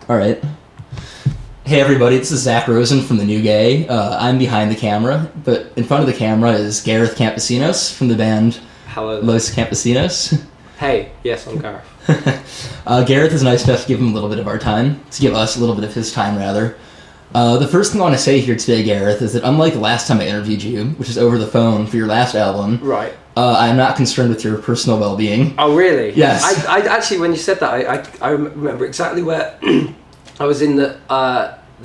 All right. Hey everybody, this is Zach Rosen from The New Gay. I'm behind the camera, but in front of the camera is Gareth Campesinos from the band Hello. Los Campesinos. Hey, yes, I'm Gareth. Gareth is nice enough to give him a little bit of our time, to give us a little bit of his time, rather. The first thing I want to say here today, Gareth, is that unlike the last time I interviewed you, which is over the phone for your last album, Right. I'm not concerned with your personal well-being. Oh, really? Yes. I actually, when you said that, I remember exactly where I was in the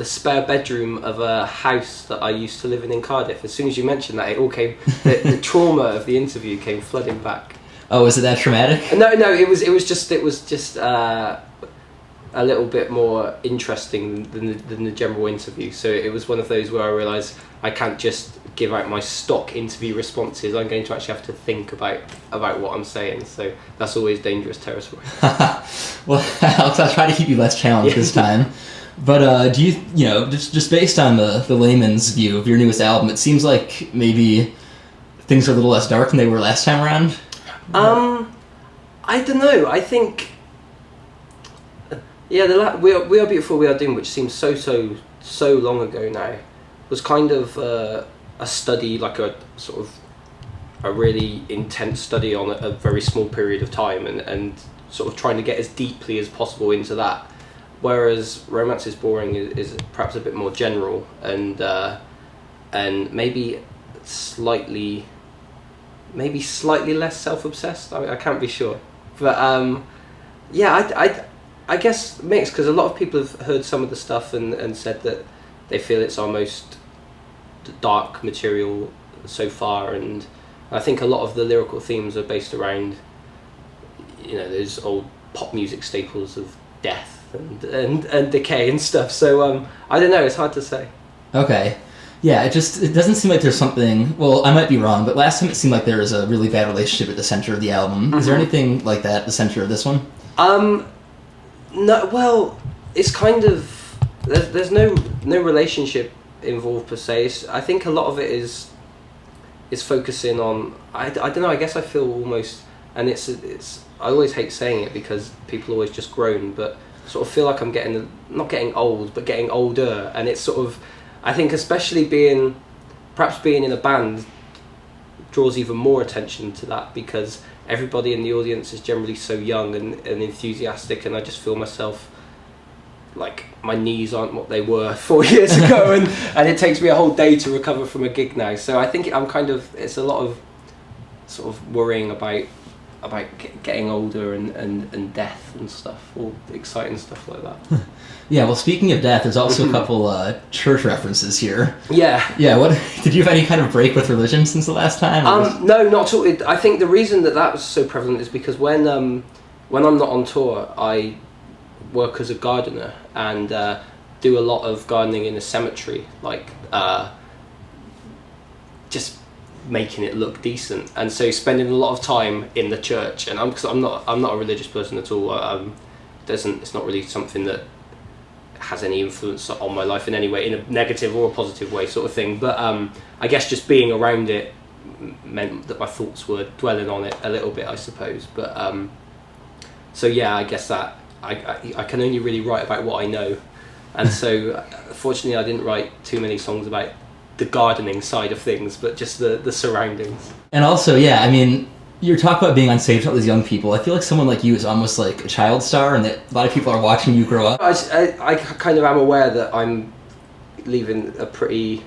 spare bedroom of a house that I used to live in Cardiff. As soon as you mentioned that, it all came, the trauma of the interview came flooding back. Oh, is it that traumatic? No, it was just a little bit more interesting than the general interview. So it was one of those where I realised I can't just give out my stock interview responses. I'm going to actually have to think about what I'm saying. So that's always dangerous territory. Well, I'll try to keep you less challenged this time. But do you just based on the layman's view of your newest album, it seems like maybe things are a little less dark than they were last time around? I don't know. I think, yeah, we are beautiful, we are doomed, which seems so long ago now, was kind of a study, like a sort of a really intense study on a very small period of time, and sort of trying to get as deeply as possible into that. Whereas Romance is Boring is perhaps a bit more general and maybe slightly less self-obsessed. I can't be sure, but I guess mixed, because a lot of people have heard some of the stuff and said that they feel it's our most dark material so far, and I think a lot of the lyrical themes are based around, those old pop music staples of death and decay and stuff. So I don't know, it's hard to say. Okay. Yeah, it doesn't seem like there's something, well, I might be wrong, but last time it seemed like there was a really bad relationship at the center of the album. Mm-hmm. Is there anything like that at the center of this one? No, well, it's kind of, there's no relationship involved per se. I think a lot of it is focusing on, I don't know, I guess I feel almost, and it's I always hate saying it because people always just groan, but sort of feel like I'm not getting old, but getting older, and it's sort of, I think especially perhaps being in a band draws even more attention to that, because everybody in the audience is generally so young and enthusiastic, and I just feel myself like my knees aren't what they were 4 years ago, and it takes me a whole day to recover from a gig now. So I think it's a lot of sort of worrying about getting older and death and stuff, all exciting stuff like that. Yeah, well, speaking of death, there's also a couple church references here. Yeah. What did you have any kind of break with religion since the last time? No, not at all. I think the reason that was so prevalent is because when I'm not on tour, I work as a gardener and do a lot of gardening in a cemetery, like just making it look decent, and so spending a lot of time in the church. And I'm not a religious person at all. It's not really something that has any influence on my life in any way, in a negative or a positive way, sort of thing. But I guess just being around it meant that my thoughts were dwelling on it a little bit, I suppose. But so yeah, I guess that I can only really write about what I know, and so fortunately I didn't write too many songs about the gardening side of things, but just the surroundings. And also, yeah, I mean, you're talking about being on stage with all these young people. I feel like someone like you is almost like a child star, and that a lot of people are watching you grow up. I kind of am aware that I'm leaving a pretty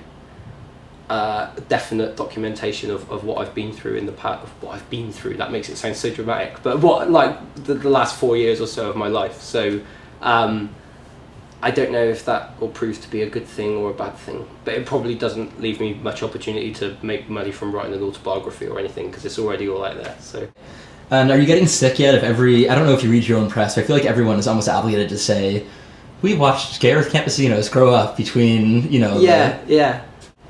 definite documentation of what I've been through in the past. What I've been through, that makes it sound so dramatic, but what, like, the last 4 years or so of my life. So I don't know if that will prove to be a good thing or a bad thing, but it probably doesn't leave me much opportunity to make money from writing an autobiography or anything, because it's already all out there. So. And are you getting sick yet of I don't know if you read your own press, but I feel like everyone is almost obligated to say, we watched Gareth Campesinos grow up between, Yeah.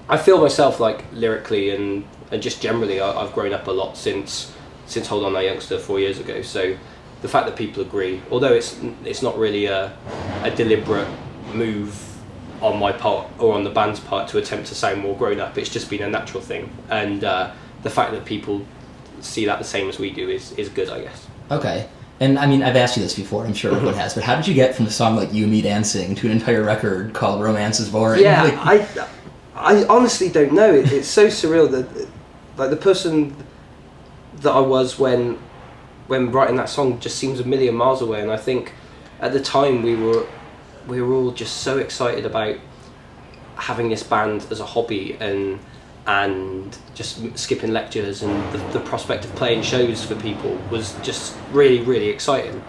I feel myself, like, lyrically and just generally, I've grown up a lot since Hold On Now Youngster 4 years ago, so the fact that people agree, although it's not really a deliberate move on my part or on the band's part to attempt to sound more grown up, it's just been a natural thing, and the fact that people see that the same as we do is good, I guess. Okay. And I mean, I've asked you this before, I'm sure everyone has, but how did you get from a song like You and Me Dancing to an entire record called Romance is Boring? Yeah, Like, I honestly don't know. It's so surreal that like the person that I was when writing that song just seems a million miles away. And I think at the time we were all just so excited about having this band as a hobby and just skipping lectures, and the prospect of playing shows for people was just really, really exciting.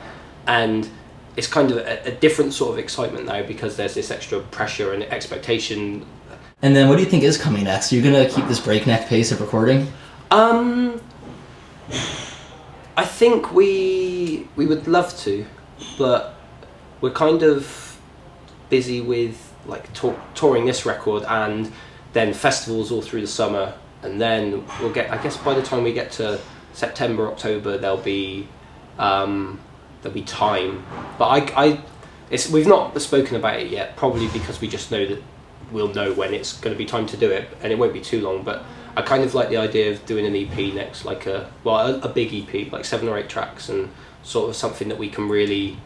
And it's kind of a different sort of excitement now because there's this extra pressure and expectation. And then what do you think is coming next? Are you going to keep this breakneck pace of recording? I think we would love to, but we're kind of busy with like touring this record and then festivals all through the summer, and then we'll get, I guess by the time we get to September, October, there'll be time. But we've not spoken about it yet, probably because we just know that we'll know when it's going to be time to do it, and it won't be too long. But I kind of like the idea of doing an EP next, like a big EP, like 7 or 8 tracks, and sort of something that we can really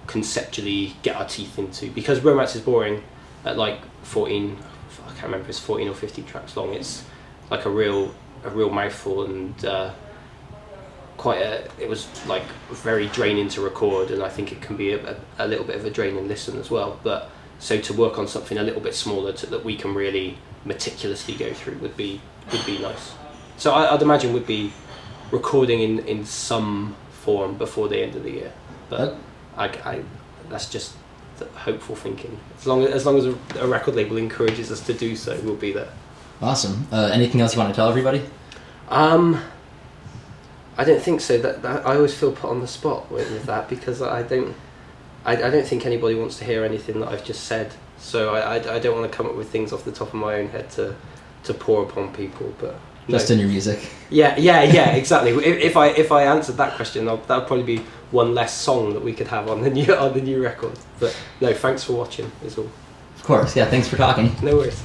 conceptually get our teeth into. Because Romance is Boring at like 14, I can't remember if it's 14 or 50 tracks long. It's like a real mouthful, and it was like very draining to record, and I think it can be a little bit of a draining listen as well. But so to work on something a little bit smaller that we can really meticulously go through would be nice. So I'd imagine we'd be recording in some form before the end of the year, but that's just hopeful thinking. As long as a record label encourages us to do so, we'll be there. Awesome. Anything else you want to tell everybody? I don't think so. That I always feel put on the spot with that, because I don't think anybody wants to hear anything that I've just said. So I don't want to come up with things off the top of my own head to pour upon people. But just in your music. Yeah, exactly. If I answered that question, that would probably be one less song that we could have on the new record. But no, thanks for watching. Is all. Of course, yeah. Thanks for talking. No worries.